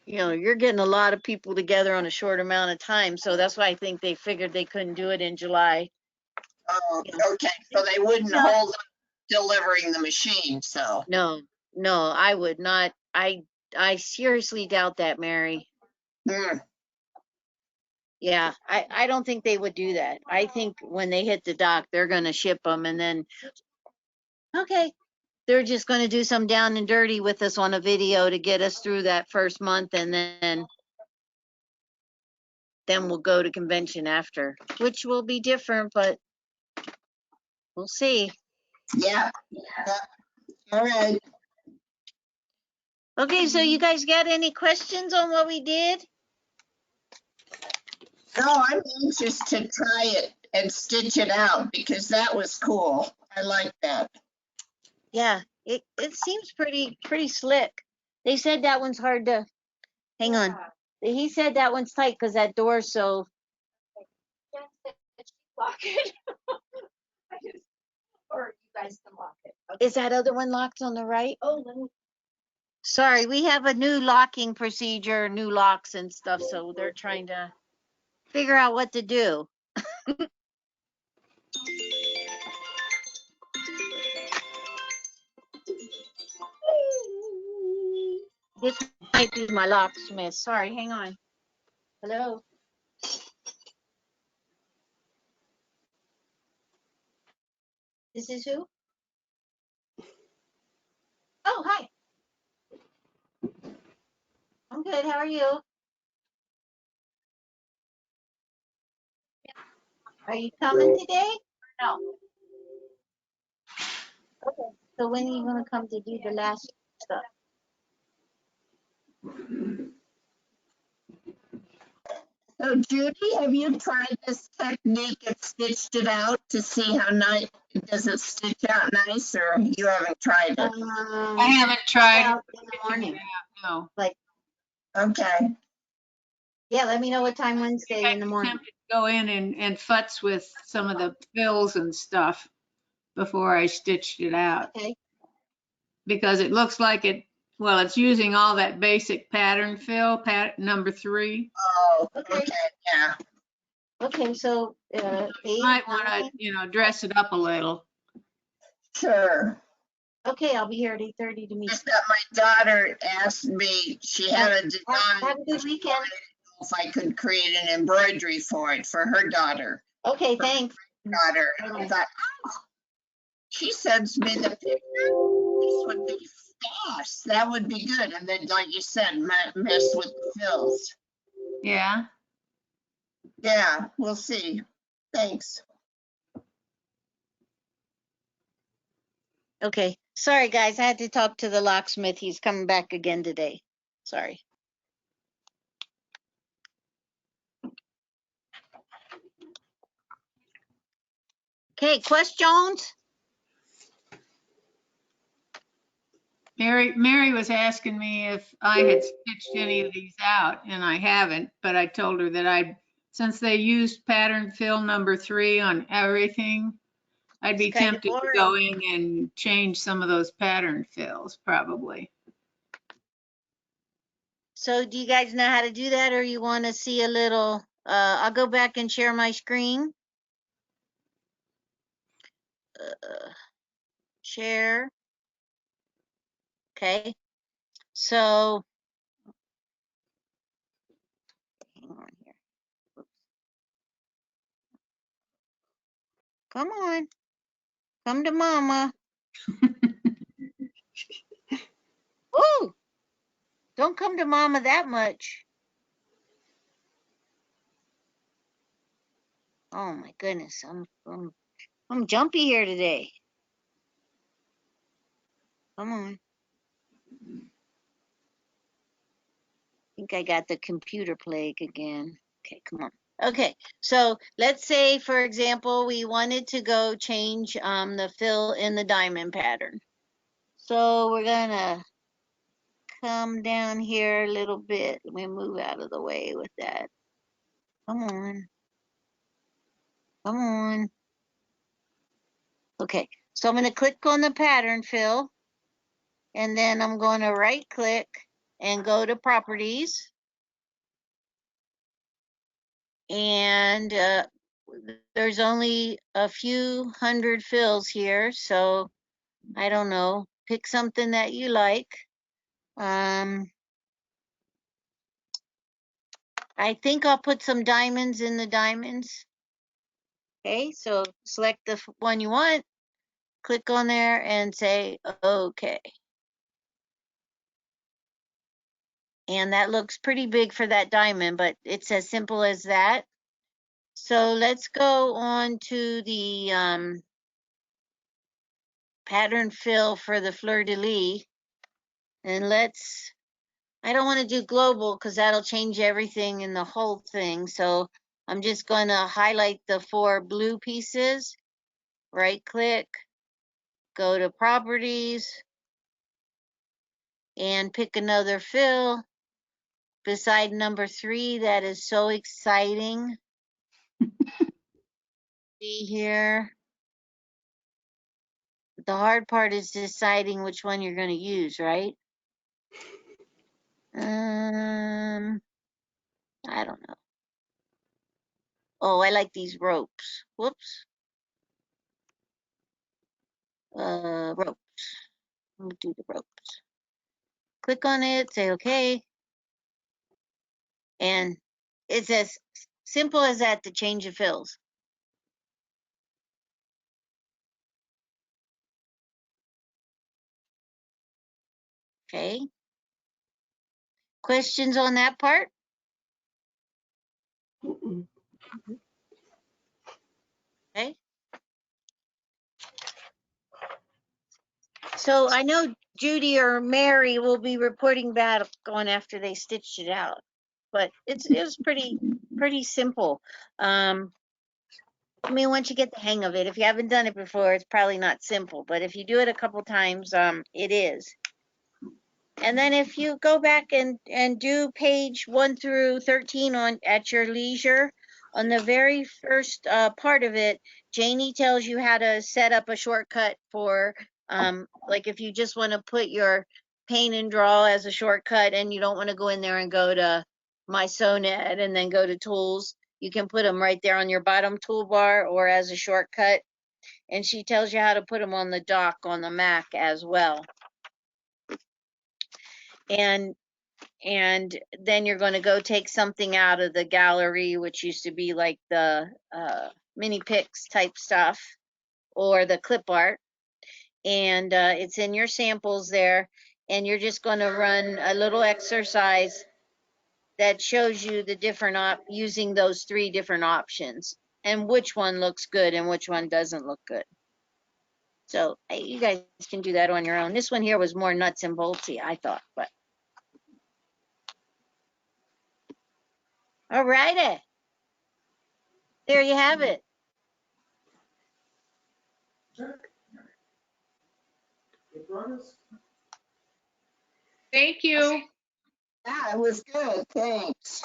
You're getting a lot of people together on a short amount of time. So that's why I think they figured they couldn't do it in July. Oh, okay. So they wouldn't hold up delivering the machine, so. No, I would not. I seriously doubt that, Mary. Yeah, I don't think they would do that. I think when they hit the dock, they're going to ship them and then, okay, they're just going to do some down and dirty with us on a video to get us through that first month. And then we'll go to convention after, which will be different, but we'll see. Yeah. All right. Okay, so you guys got any questions on what we did? No, I'm anxious to try it and stitch it out because that was cool. I like that. Yeah, it seems pretty slick. They said that one's hard to, hang on. He said that one's tight because that door's so. Lock it. Or you guys can lock it. Okay. Is that other one locked on the right? Oh, let me. Sorry, we have a new locking procedure, new locks and stuff, so they're trying to figure out what to do. This might be my locksmith. Sorry, hang on. Hello? This is who? Oh, hi. I'm good. How are you? Are you coming today? No. Okay. So when are you going to come to do the last stuff? So Judy, have you tried this technique and stitched it out to see how nice, does it stitch out nice, or you haven't tried it? I haven't tried Out in the morning. no. Okay. Yeah, let me know what time Wednesday in the morning. Tempted to go in and futz with some of the fills and stuff before I stitched it out. Okay. Because it looks like it's using all that basic pattern fill, number 3. Oh, okay, yeah. Okay, so 8, You might want 9. to, dress it up a little. Sure. Okay, I'll be here at 8:30 to meet. Just that my daughter asked me, she had a design. Have a good weekend. If I could create an embroidery for it for her daughter. Okay, thanks. I thought, oh, she sends me the picture. would be stashed. That would be good. And then, like you said, mess with the fills. Yeah. Yeah, we'll see. Thanks. Okay. Sorry, guys. I had to talk to the locksmith. He's coming back again today. Sorry. Okay, questions? Mary was asking me if I had stitched any of these out, and I haven't, but I told her that since they used pattern fill number 3 on everything, I'd It's be kind of tempted to go boring. in and change some of those pattern fills, probably. So do you guys know how to do that, or you want to see a little? I'll go back and share my screen. Share. Okay. So, hang on here. Oops. Come on. Come to mama. Woo! Don't come to mama that much. Oh my goodness. I'm jumpy here today. Come on. I think I got the computer plague again. Okay, come on. Okay, so let's say, for example, we wanted to go change the fill in the diamond pattern. So we're gonna come down here a little bit. Let me move out of the way with that. Come on. Come on. Okay, so I'm gonna click on the pattern fill, and then I'm gonna right click and go to properties. And there's only a few hundred fills here, so I don't know, pick something that you like. I think I'll put some diamonds in the diamonds. Okay, so select the one you want, click on there and say okay. And that looks pretty big for that diamond, but it's as simple as that. So let's go on to the pattern fill for the fleur-de-lis. And I don't want to do global because that'll change everything in the whole thing. So I'm just going to highlight the 4 blue pieces, right click, go to properties, and pick another fill beside number 3. That is so exciting. See here. The hard part is deciding which one you're going to use, right? I don't know. Oh, I like these ropes. Whoops. Ropes. Let me do the ropes. Click on it, say okay. And it's as simple as that to change the fills. Okay. Questions on that part? Okay. So I know Judy or Mary will be reporting back on after they stitched it out, but it was pretty simple. I mean, once you get the hang of it, if you haven't done it before, it's probably not simple, but if you do it a couple times, it is. And then if you go back and do page 1 through 13 at your leisure, on the very first part of it, Janie tells you how to set up a shortcut for, like if you just want to put your paint and draw as a shortcut and you don't want to go in there and go to My Sewnet and then go to tools, you can put them right there on your bottom toolbar or as a shortcut. And she tells you how to put them on the dock on the Mac as well. And then you're going to go take something out of the gallery, which used to be like the mini picks type stuff or the clip art. and it's in your samples there. And you're just going to run a little exercise that shows you the different using those 3 different options and which one looks good and which one doesn't look good. So you guys can do that on your own. This one here was more nuts and boltsy, I thought, but. All righty. There you have it. Thank you. Yeah, it was good. Thanks.